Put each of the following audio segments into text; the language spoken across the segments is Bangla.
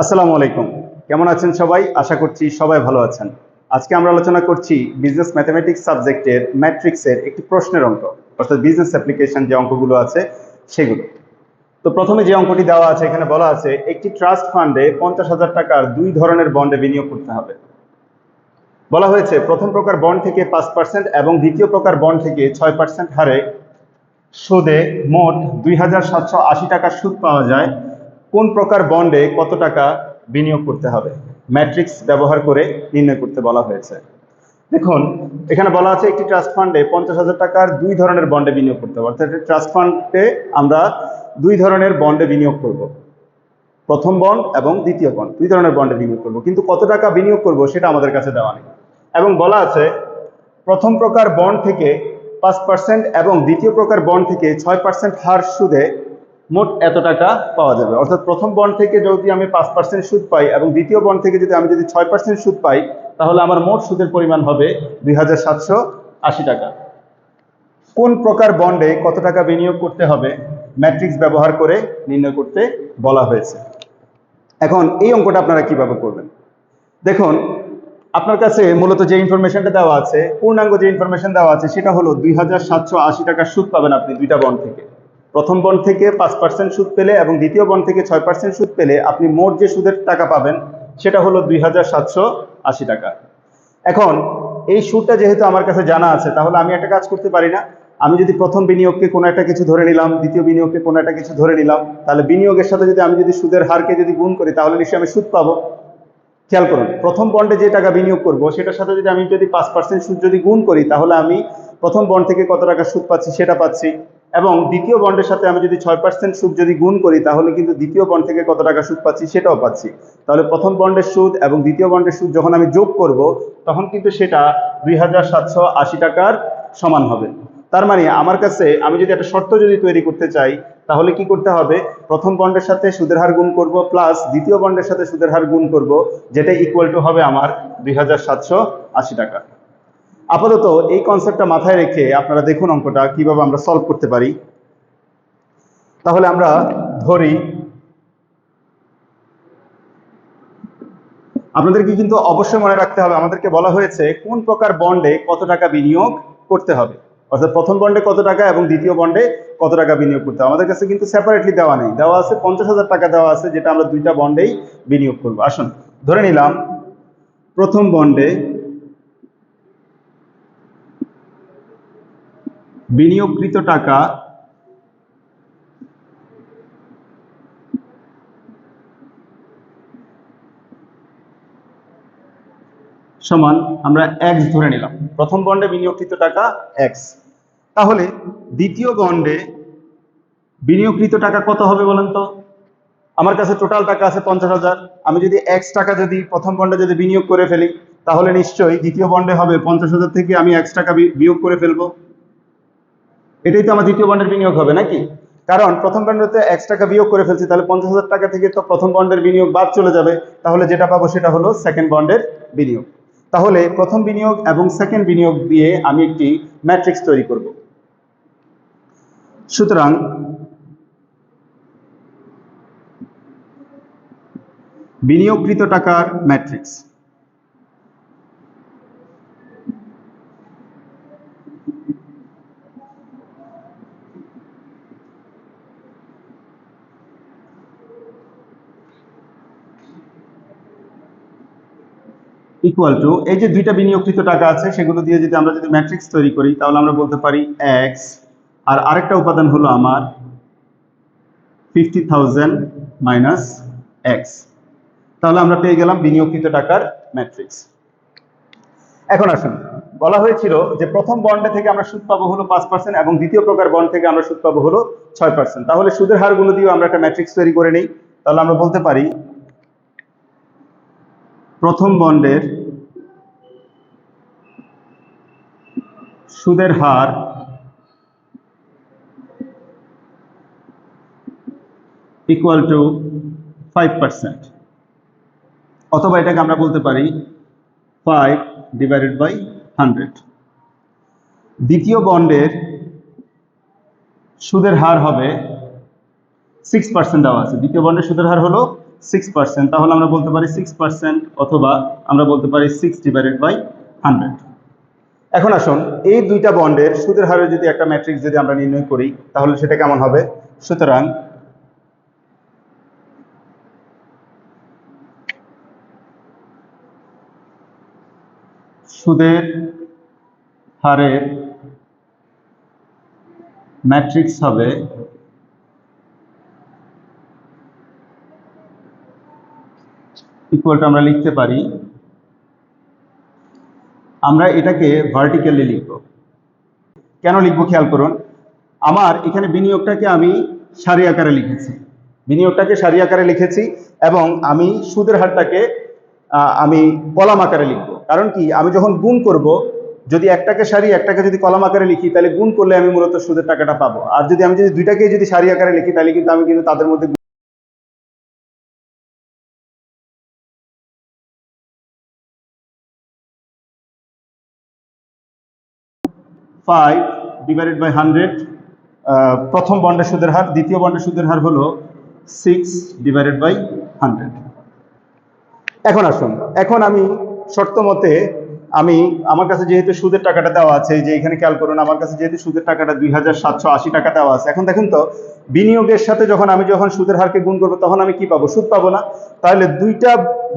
আসসালামু আলাইকুম। কেমন আছেন সবাই? আশা করছি সবাই ভালো আছেন। আজকে আমরা আলোচনা করছি বিজনেস ম্যাথমেটিক্স সাবজেক্টের ম্যাট্রিক্সের একটি প্রশ্নের অঙ্ক, অর্থাৎ বিজনেস অ্যাপ্লিকেশন যে অঙ্কগুলো আছে সেগুলো। তো প্রথমে যে অঙ্কটি দেওয়া আছে, এখানে বলা আছে একটি ট্রাস্ট ফান্ডে 50,000 টাকার দুই ধরনের বন্ডে বিনিয়োগ করতে হবে। বলা হয়েছে প্রথম প্রকার বন্ড থেকে 5% এবং দ্বিতীয় প্রকার বন্ড থেকে 6% হারে সুদে মোট 2,780 টাকা সুদ পাওয়া যায়। কোন প্রকার বন্ডে কত টাকা বিনিয়োগ করতে হবে ম্যাট্রিক্স ব্যবহার করে নির্ণয় করতে বলা হয়েছে। দেখুন, এখানে বলা আছে একটি ট্রাস্ট ফান্ডে 50,000 টাকার দুই ধরনের বন্ডে বিনিয়োগ করতে হবে, অর্থাৎ ট্রাস্ট ফান্ডে আমরা দুই ধরনের বন্ডে বিনিয়োগ করব, প্রথম বন্ড এবং দ্বিতীয় বন্ড, দুই ধরনের বন্ডে বিনিয়োগ করব, কিন্তু কত টাকা বিনিয়োগ করব সেটা আমাদের কাছে দেওয়া নেই। এবং বলা আছে প্রথম প্রকার বন্ড থেকে 5% এবং দ্বিতীয় প্রকার বন্ড থেকে 6% হার সুদে মোট এত টাকা পাওয়া যাবে। অর্থাৎ প্রথম বন্ড থেকে যদি আমি 5% সুদ পাই এবং দ্বিতীয় বন্ড থেকে যদি আমি 6% সুদ পাই, তাহলে আমার মোট সুদের পরিমাণ হবে 2,780 টাকা। কোন প্রকার বন্ডে কত টাকা বিনিয়োগ করতে হবে ম্যাট্রিক্স ব্যবহার করে নির্ণয় করতে বলা হয়েছে। এখন এই অঙ্কটা আপনারা কিভাবে করবেন? দেখুন, আপনার কাছে মূলত যে ইনফরমেশনটা দেওয়া আছে, পূর্ণাঙ্গ যে ইনফরমেশন দেওয়া আছে, সেটা হলো 2,780 টাকা সুদ পাবেন আপনি দুইটা বন্ড থেকে। প্রথম বন্ড থেকে 5% সুদ পেলে এবং দ্বিতীয় বন্ড থেকে 6% সুদ পেলে আপনি মোট যে সুদের টাকা পাবেন সেটা হলো 2,780 টাকা। এখন এই সুদটা যেহেতু আমার কাছে জানা আছে, তাহলে আমি একটা কাজ করতে পারি না? আমি যদি প্রথম বিনিয়োগকে কোনো একটা কিছু ধরে নিলাম, দ্বিতীয় বিনিয়োগকে কোনো একটা কিছু ধরে নিলাম, তাহলে বিনিয়োগের সাথে যদি আমি সুদের হারকে গুণ করি, তাহলে নিশ্চয়ই আমি সুদ পাবো। খেয়াল করুন, প্রথম বন্ডে যে টাকা বিনিয়োগ করব সেটার সাথে যদি আমি 5% সুদ গুণ করি, তাহলে আমি প্রথম বন্ড থেকে কত টাকা সুদ পাচ্ছি সেটা পাচ্ছি, এবং দ্বিতীয় বন্ডের সাথে আমি 6% সুদ গুণ করি, তাহলে কিন্তু দ্বিতীয় বন্ড থেকে কত টাকা সুদ পাচ্ছি সেটাও পাচ্ছি। তাহলে প্রথম বন্ডের সুদ এবং দ্বিতীয় বন্ডের সুদ যখন আমি যোগ করব, তখন কিন্তু সেটা 2,780 টাকার সমান হবে। তার মানে আমার কাছে আমি যদি একটা শর্ত তৈরি করতে চাই, তাহলে কি করতে হবে? প্রথম বন্ডের সাথে সুদের হার গুণ করব প্লাস দ্বিতীয় বন্ডের সাথে সুদের হার গুণ করব, যেটা ইকুয়াল টু হবে আমার 2,780 টাকা। আপাতত এই কনসেপ্টটা মাথায় রেখে আপনারা দেখুন অঙ্কটা কিভাবে আমরা সলভ করতে পারি। তাহলে আমরা ধরি, আপনাদেরকে কিন্তু অবশ্যই মনে রাখতে হবে, আমাদেরকে বলা হয়েছে কোন প্রকার বন্ডে কত টাকা বিনিয়োগ করতে হবে, অর্থাৎ প্রথম বন্ডে কত টাকা এবং দ্বিতীয় বন্ডে কত টাকা বিনিয়োগ করতে হবে। আমাদের কাছে কিন্তু সেপারেটলি দেওয়া নেই, দেওয়া আছে 50,000 টাকা দেওয়া আছে, যেটা আমরা দুইটা বন্ডেই বিনিয়োগ করব। আসুন ধরে নিলাম প্রথম বন্ডে বিনিয়োগকৃত টাকা সমান, আমরা x ধরে নিলাম, প্রথম বন্ডে বিনিয়োগকৃত টাকা x। তাহলে দ্বিতীয় বন্ডে বিনিয়োগকৃত টাকা কত হবে বলেন তো? আমার কাছে টোটাল টাকা আছে 50,000, আমি যদি x টাকা প্রথম বন্ডে বিনিয়োগ করে ফেলি, তাহলে নিশ্চয়ই দ্বিতীয় বন্ডে হবে 50,000 থেকে আমি x টাকা বিয়োগ করে ফেলবো। এটাই তো আমার দ্বিতীয় বন্ডের বিনিয়োগ হবে নাকি? কারণ প্রথম বন্ডে x টাকা বিয়োগ করে ফেলছি, তাহলে 50,000 টাকা থেকে তো প্রথম বন্ডের বিনিয়োগ বাদ চলে যাবে, তাহলে যেটা পাবো সেটা হলো সেকেন্ড বন্ডের বিনিয়োগ। তাহলে প্রথম বিনিয়োগ এবং সেকেন্ড বিনিয়োগ দিয়ে আমি একটি ম্যাট্রিক্স তৈরি করব। সুতরাং বিনিয়োগকৃত টাকার ম্যাট্রিক্স ইকুয়াল টু, এই যে দুইটা বিনিয়োগকৃত টাকা আছে সেগুলো দিয়ে যদি আমরা ম্যাট্রিক্স তৈরি করি, তাহলে আমরা বলতে পারি x আর আরেকটা উপাদান হলো আমার 50,000 মাইনাস x। তাহলে আমরা পেয়ে গেলাম বিনিয়োগকৃত টাকার ম্যাট্রিক্স। এখন আসুন, বলা হয়েছিল যে প্রথম বন্ডে থেকে আমরা সুদ পাবো হলো 5% এবং দ্বিতীয় প্রকার বন্ড থেকে আমরা সুদ পাবো হলো 6%। তাহলে সুদের হারগুলো দিয়ে আমরা একটা ম্যাট্রিক্স তৈরি করে নিই। তাহলে আমরা বলতে পারি প্রথম বন্ডের সুদের হার ইকুয়াল টু 5%, অথবা এটাকে আমরা বলতে পারি 5/100। দ্বিতীয় বন্ডের সুদের হার হবে 6% দেওয়া আছে, দ্বিতীয় বন্ডের সুদের হার হলো 6%, তাহলে আমরা বলতে পারি 6%, অথবা আমরা বলতে পারি 6/100। এখন আসুন এই দুইটা বন্ডের সুদের হারের যদি একটা ম্যাট্রিক্স যদি আমরা নির্ণয় করি তাহলে সেটা কেমন হবে। সুতরাং সুদের হারের ম্যাট্রিক্স হবে ইকুয়াল টু, আমরা লিখতে পারি, আমরা এটাকে ভার্টিক্যালি লিখব। কেন লিখবো খেয়াল করুন, আমার এখানে বিনিয়োগটাকে আমি সারি আকারে লিখেছি, এবং আমি সুদের হারটাকে আমি কলাম আকারে লিখবো। কারণ কি, আমি যখন গুণ করব, যদি একটাকে সারি একটাকে যদি কলাম আকারে লিখি তাহলে গুণ করলে আমি মূলত সুদের টাকাটা পাবো। আর যদি আমি দুইটাকে যদি সারি আকারে লিখি তাহলে কিন্তু আমি তাদের মধ্যে 5/100 প্রথম বন্ডের সুদের হার, দ্বিতীয় বন্ডের সুদের হার হলো 6/100। এখন আসুন, এখন আমি শর্ত মতে আমার কাছে যেহেতু সুদের টাকাটা দেওয়া আছে, যে এখানে খেয়াল করুন, আমার কাছে যেহেতু সুদের টাকাটা 2780 টাকা দেওয়া আছে। এখন দেখুন তো, বিনিয়োগের সাথে আমি যখন সুদের হারকে গুণ করবো তখন আমি কি পাবো? সুদ পাবো না। তাহলে দুইটা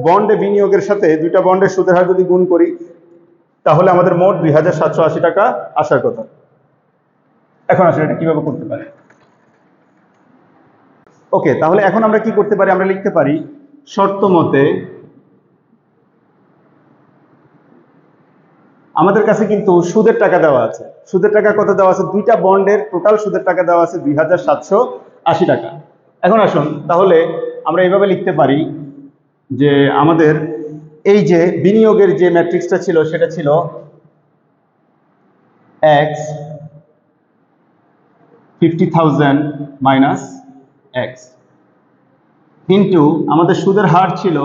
বন্ডে বিনিয়োগের সাথে দুইটা বন্ডের সুদের হার যদি গুণ করি তাহলে আমাদের মোট 2780 টাকা আসার কথা। এখন আসলে এটা কিভাবে করতে পারি? ওকে, তাহলে এখন আমরা কি করতে পারি? আমরা লিখতে পারি শর্ত মতে আমাদের কাছে কিন্তু সুদের টাকা দেওয়া আছে। সুদের টাকা কত দেওয়া আছে? দুইটা বন্ডের টোটাল সুদের টাকা দেওয়া আছে 2780 টাকা। এখন আসুন, তাহলে আমরা এইভাবে লিখতে পারি যে আমাদের এই যে বিনিয়োগের যে ম্যাট্রিক্সটা ছিল সেটা ছিল x 50,000 মাইনাস x ইন্টু আমাদের সুদের হার ছিল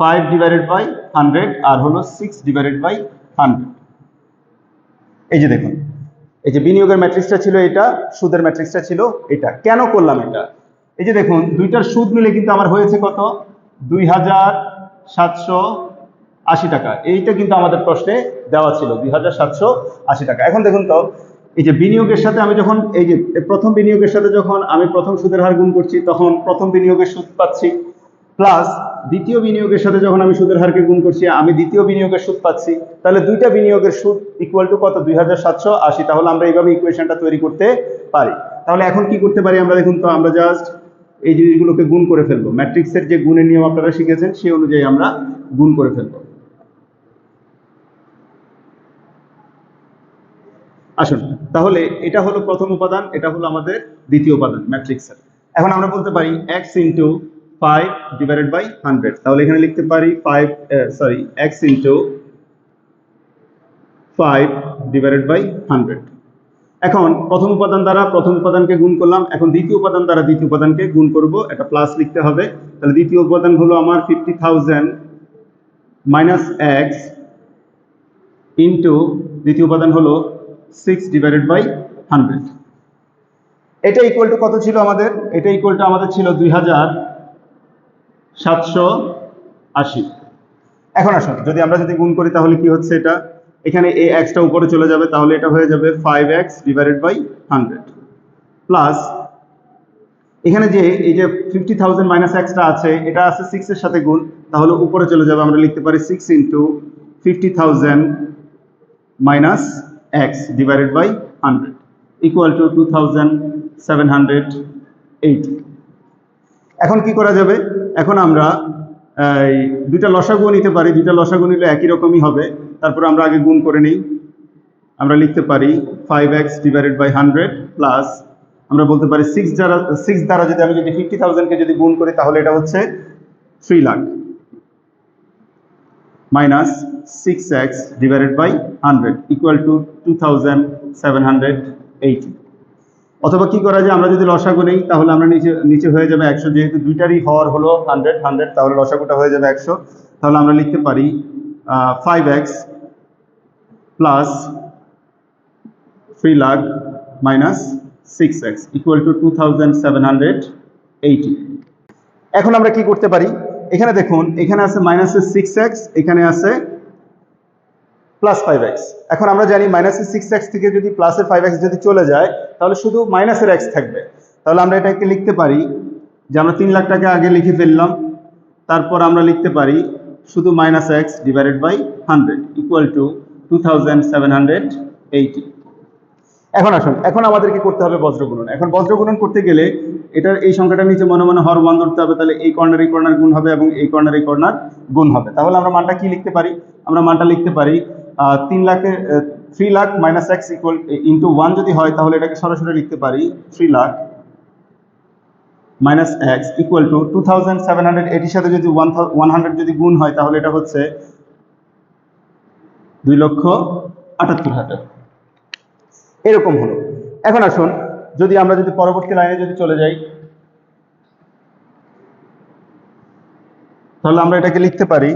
5/100 আর হলো 6/100। এই যে দেখুন, এই যে বিনিয়োগের ম্যাট্রিক্সটা ছিল এটা, সুদের ম্যাট্রিক্সটা ছিল এটা। কেন করলাম এটা? এই যে দেখুন, দুইটার সুদ মিলে কিন্তু আমার হয়েছে কত? 2780 টাকা। এইটা কিন্তু আমাদের প্রশ্নে দেওয়া ছিল 2780 টাকা। এখন দেখুন তো, এই যে বিনিয়োগের সাথে আমি যখন এই যে প্রথম বিনিয়োগের সাথে যখন আমি প্রথম সুদের হার গুণ করছি তখন প্রথম বিনিয়োগের সুদ পাচ্ছি, প্লাস দ্বিতীয় বিনিয়োগের সাথে যখন আমি সুদের হারকে গুণ করছি আমি দ্বিতীয় বিনিয়োগের সুদ পাচ্ছি। তাহলে দুইটা বিনিয়োগের সুদ ইকুয়াল টু কত? 2780। তাহলে আমরা এইভাবে ইকুয়েশনটা তৈরি করতে পারি। তাহলে এখন কি করতে পারি আমরা? দেখুন তো, আমরা জাস্ট এই জিনিসগুলোকে গুণ করে ফেলবো। ম্যাট্রিক্সের যে গুণের নিয়ম আপনারা শিখেছেন সেই অনুযায়ী আমরা গুণ করে ফেলবো। আসুন, তাহলে এটা হলো প্রথম উপাদান, এটা হলো আমাদের দ্বিতীয় উপাদান ম্যাট্রিক্সের। এখন আমরা বলতে পারি x ইন্টু 5/100। তাহলে এখানে লিখতে পারি x ইন্টু 5/100। এখন প্রথম উপাদান দ্বারা প্রথম উপাদানকে গুণ করলাম, এখন দ্বিতীয় উপাদান দ্বারা দ্বিতীয় উপাদানকে গুণ করব, এটা প্লাস লিখতে হবে। তাহলে দ্বিতীয় উপাদান হলো আমার 50,000 মাইনাস x ইন্টু দ্বিতীয় উপাদান হলো 6/100। এটা ইকুয়াল টু কত ছিল আমাদের? এটা ইকুয়াল টু আমাদের ছিল 2780। এখন আসুন, যদি আমরা গুণ করি তাহলে কি হচ্ছে? এটা এখানে এই এক্সটা উপরে চলে যাবে, তাহলে এটা হয়ে যাবে 5x/100 প্লাস এখানে যে এই যে 50,000 মাইনাস এক্সটা আছে এটা আছে 6 এর সাথে গুণ, তাহলে উপরে চলে যাবে। আমরা লিখতে পারি 6 into 50,000 minus x/100 equal to 2780। এখন কি করা যাবে? এখন আমরা দুইটা লসাগু নিতে পারি। দুইটা লসাগু নিলে একই রকমই হবে। তারপর আমরা আগে গুণ করে নিই। আমরা লিখতে পারি 5x/100 প্লাস আমরা বলতে পারি 6 দ্বারা যদি আমি 50,000 কে যদি গুণ করি তাহলে এটা হচ্ছে 3 lakh minus 6x/100 equal to 2780। অথবা কি করা যায়? আমরা যদি লসাগু নেই তাহলে আমরা নিচে হয়ে যাবে 100, যেহেতু দুইটারই হর হলো 100, তাহলে লসাগুটা হয়ে যাবে 100। তাহলে আমরা লিখতে পারি 5x plus 3 lakh minus 6x equal to 2780। এখন আমরা কি করতে পারি, এখানে দেখুন এখানে আছে -6x, এখানে আছে +5x। এখন আমরা জানি -6x থেকে যদি +5x যদি চলে যায় তাহলে শুধু -x থাকবে। তাহলে আমরা এটাকে লিখতে পারি যে আমরা 3 লাখ টাকা আগে লিখে ফেললাম, তারপর আমরা লিখতে পারি শুধু -x divided by 100 equal to 2780। এখন আসুন, এখন আমাদের কি করতে হবে বজ্রগুণন। এখন বজ্রগুণন করতে গেলে এটার এই সংখ্যাটার নিচে মনে মনে হর 1 ধরতে হবে, তাহলে এই কর্নার গুণ হবে এবং এই কর্নার গুণ হবে। তাহলে আমরা মানটা কি লিখতে পারি, আমরা মানটা লিখতে পারি 3 লাখ -x ইকুয়াল ইন্টু 1 যদি হয় তাহলে এটাকে সরাসরি লিখতে পারি 3 লাখ -x ইকুয়াল টু 2780 সাথে যদি 100 যদি গুণ হয় তাহলে এটা হচ্ছে 2,78,000। এরকম হলো। এখন আসুন যদি আমরা পরবর্তী লাইনে যদি চলে যাই তাহলে আমরা এটাকে লিখতে পারি,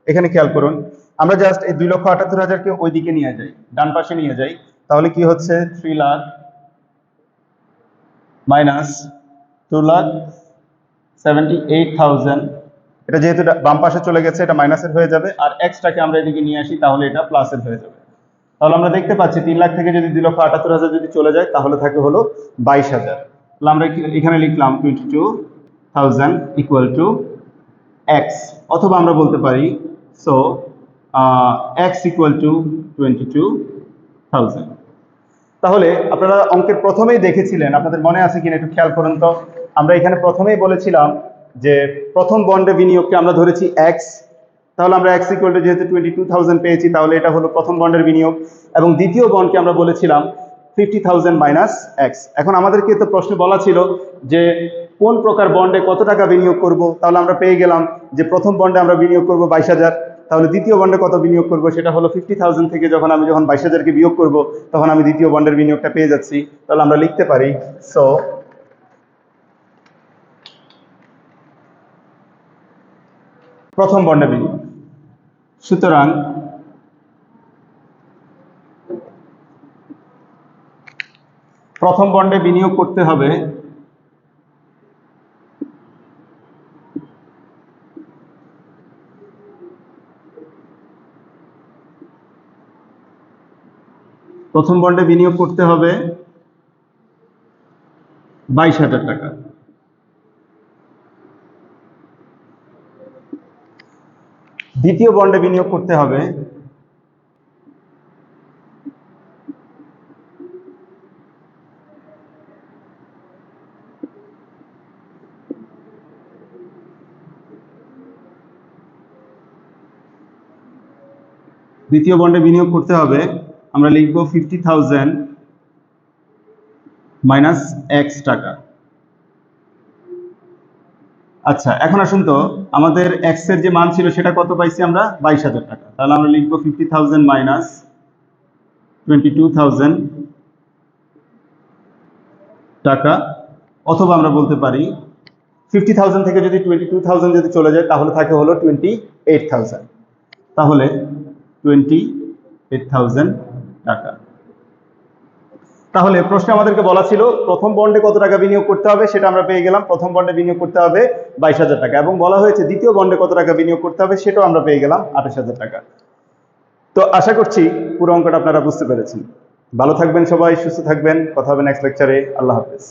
এখানে খেয়াল করুন আমরা জাস্ট এই 2,78,000 কে ওইদিকে নিয়ে যাই, ডান পাশে নিয়ে যাই, তাহলে কি হচ্ছে 3 লাখ -2,78,000। এটা যেহেতু বাম পাশে চলে গেছে এটা মাইনাসের হয়ে যাবে, আর এক্সটাকে আমরা এদিকে নিয়ে আসি তাহলে এটা প্লাসের হয়ে যাবে। তাহলে আমরা দেখতে পাচ্ছি 3 লাখ থেকে যদি 2,78,000 যদি চলে যায় তাহলে থাকে হলো 22,000। তাহলে আমরা এখানে লিখলাম 22,000 ইকুয়াল টু এক্স, অথবা আমরা বলতে পারি সো এক্স ইকুয়াল টু 22,000। তাহলে আপনারা অঙ্কের প্রথমেই দেখেছিলেন, আপনাদের মনে আছে কিনা একটু খেয়াল করুন তো, আমরা এখানে প্রথমেই বলেছিলাম যে প্রথম বন্ডে বিনিয়োগকে আমরা ধরেছি এক্স, তাহলে আমরা এক্স ইকুয়াল টু যেহেতু 22,000 পেয়েছি তাহলে এটা হলো প্রথম বন্ডের বিনিয়োগ, এবং দ্বিতীয় বন্ডকে আমরা বলেছিলাম 50,000 মাইনাস এক্স। এখন আমাদেরকে তো প্রশ্নে বলা ছিল যে কোন প্রকার বন্ডে কত টাকা বিনিয়োগ করব, তাহলে আমরা পেয়ে গেলাম যে প্রথম বন্ডে আমরা বিনিয়োগ করব 22,000, তাহলে দ্বিতীয় বন্ডে কত বিনিয়োগ করব সেটা হলো 50,000 থেকে যখন 22,000 কে বিয়োগ করব তখন আমি দ্বিতীয় বন্ডের বিনিয়োগটা পেয়ে যাচ্ছি। তাহলে আমরা লিখতে পারি সো প্রথম বন্ডে বিনিয়োগ, সুতরাং প্রথম বন্ডে বিনিয়োগ করতে হবে প্রথম বন্ডে বিনিয়োগ করতে হবে 22,000 টাকা। দ্বিতীয় বন্ডে বিনিয়োগ করতে হবে আমরা লিখব 50,000 মাইনাস এক্স টাকা। আচ্ছা এখন আসুন তো আমাদের এক্স এর যে মান ছিল সেটা কত পাইছি আমরা 22,000 টাকা, তাহলে আমরা লিখব 50,000 মাইনাস 22,000 টাকা, অথবা আমরা বলতে পারি 50,000 থেকে যদি 22,000 যদি চলে যায় তাহলে থাকে হলো 28,000, তাহলে 28,000 টাকা। তাহলে প্রশ্নে আমাদেরকে বলা ছিল প্রথম বন্ডে কত টাকা বিনিয়োগ করতে হবে, সেটা আমরা পেয়ে গেলাম, প্রথম বন্ডে বিনিয়োগ করতে হবে 22,000 টাকা, এবং বলা হয়েছে দ্বিতীয় বন্ডে কত টাকা বিনিয়োগ করতে হবে সেটাও আমরা পেয়ে গেলাম 28,000 টাকা। তো আশা করছি পুরো অঙ্কটা আপনারা বুঝতে পেরেছেন। ভালো থাকবেন সবাই, সুস্থ থাকবেন, কথা হবে নেক্সট লেকচারে। আল্লাহ হাফেজ।